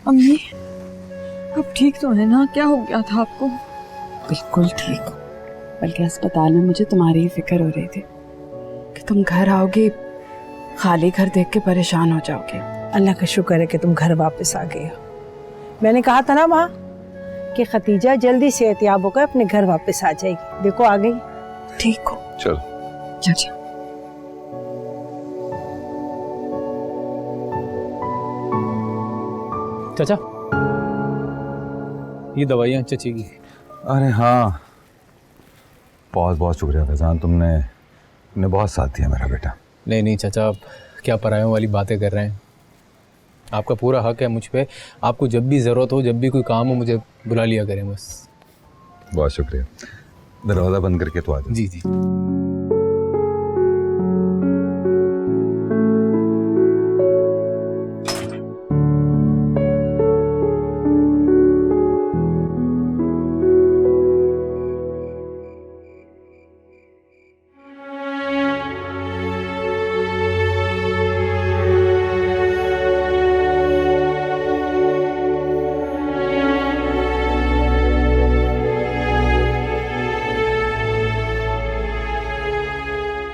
अम्मी अब ठीक तो है ना? क्या हो गया था आपको? बिल्कुल ठीक हो, बल्कि अस्पताल में मुझे तुम्हारी ही फिक्र हो रही थी कि तुम घर आओगे, खाली घर देख के परेशान हो जाओगे। अल्लाह का शुक्र है कि तुम घर वापस आ गए हो। मैंने कहा था ना माँ कि खतीजा जल्दी सेहतयाब होकर अपने घर वापस आ जाएगी। देखो आ गई। ठीक हो? चल चाचा चाचा ये दवाइयाँ चाची की। अरे हाँ, बहुत बहुत शुक्रिया फैजान, तुमने बहुत साथ दिया मेरा बेटा। नहीं नहीं चाचा, आप क्या परायों वाली बातें कर रहे हैं। आपका पूरा हक है मुझ पे। आपको जब भी ज़रूरत हो, जब भी कोई काम हो, मुझे बुला लिया करें बस। बहुत शुक्रिया। दरवाज़ा बंद करके तो आ जाओ। जी जी।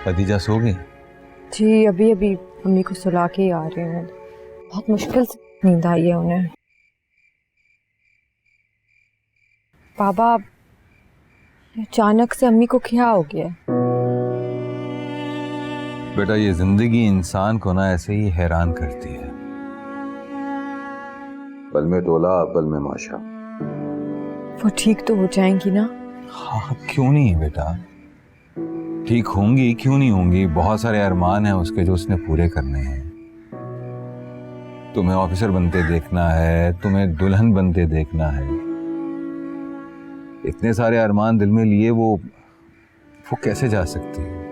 खदीजा सो गई? जी अभी अभी अम्मी को सुला के ही आ रही हूँ। बहुत मुश्किल से नींद आई है उन्हें। बाबा अचानक से अम्मी को क्या हो गया? बेटा ये जिंदगी इंसान को ना ऐसे ही हैरान करती है। पल में टोला पल में माशा। वो ठीक तो हो जाएंगी ना? हाँ क्यों नहीं बेटा, ठीक होंगी, क्यों नहीं होंगी। बहुत सारे अरमान हैं उसके जो उसने पूरे करने हैं। तुम्हें ऑफिसर बनते देखना है, तुम्हें दुल्हन बनते देखना है। इतने सारे अरमान दिल में लिए वो कैसे जा सकती है?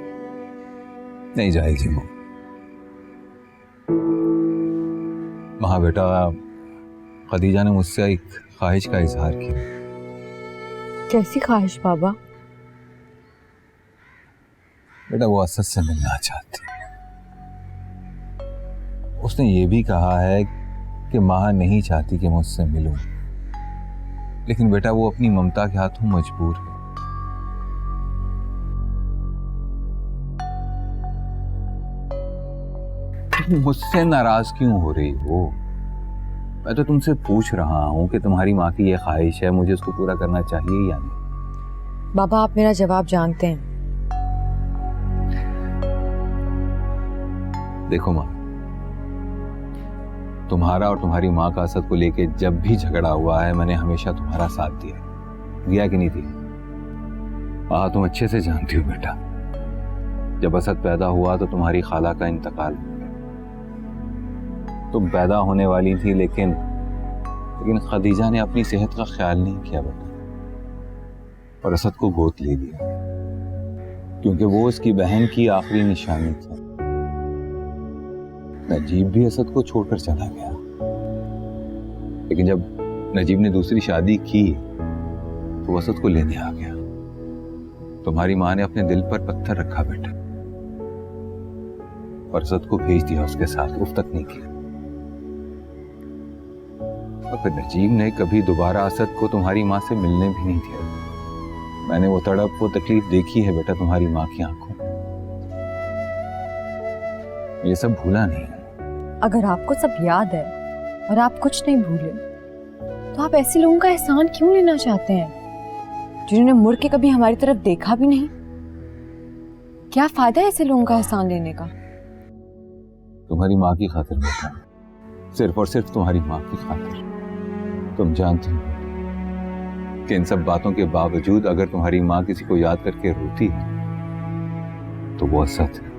नहीं जाएगी वो। वहां बेटा खदीजा ने मुझसे एक ख्वाहिश का इजहार किया। कैसी ख्वाहिश बाबा? बेटा वो असद से मिलना चाहती है। उसने ये भी कहा है कि माँ नहीं चाहती कि मैं उससे मिलूं, लेकिन बेटा वो अपनी ममता के हाथों मजबूर है। तुम मुझसे नाराज क्यों हो रही हो? मैं तो तुमसे पूछ रहा हूं कि तुम्हारी माँ की ये ख्वाहिश है, मुझे उसको पूरा करना चाहिए या नहीं? बाबा आप मेरा जवाब जानते हैं। देखो माँ, तुम्हारा और तुम्हारी माँ का असद को लेके जब भी झगड़ा हुआ है, मैंने हमेशा तुम्हारा साथ दिया कि नहीं दिया? हाँ तुम अच्छे से जानती हो बेटा, जब असद पैदा हुआ तो तुम्हारी खाला का इंतकाल हो गया। तुम पैदा होने वाली थी, लेकिन खदीजा ने अपनी सेहत का ख्याल नहीं किया बेटा, और असद को गोद ले लिया, क्योंकि वो उसकी बहन की आखिरी निशानी थी। नजीब भी असद को छोड़कर चला गया, लेकिन जब नजीब ने दूसरी शादी की तो असद को लेने आ गया। तुम्हारी माँ ने अपने दिल पर पत्थर रखा बेटा, और असद को भेज दिया उसके साथ, उफ तक नहीं किया। और फिर नजीब ने कभी दोबारा असद को तुम्हारी माँ से मिलने भी नहीं दिया। मैंने वो तड़प, वो तकलीफ देखी है बेटा तुम्हारी माँ की आंखों में। ये सब भूला नहीं। अगर आपको सब याद है और आप कुछ नहीं भूले, तो आप ऐसे लोगों का एहसान क्यों लेना चाहते हैं जिन्होंने मुड़ के कभी हमारी तरफ देखा भी नहीं? क्या फायदा है ऐसे लोगों का एहसान लेने का? तुम्हारी माँ की खातिर बेटा, सिर्फ और सिर्फ तुम्हारी माँ की खातिर। तुम जानते हो कि इन सब बातों के बावजूद अगर तुम्हारी माँ किसी को याद करके रोती है तो वो असद है।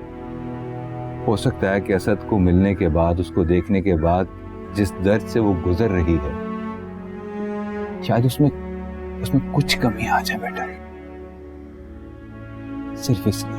हो सकता है कि असद को मिलने के बाद, उसको देखने के बाद जिस दर्द से वो गुजर रही है, शायद उसमें कुछ कमी आ जाए बेटा, सिर्फ इसलिए।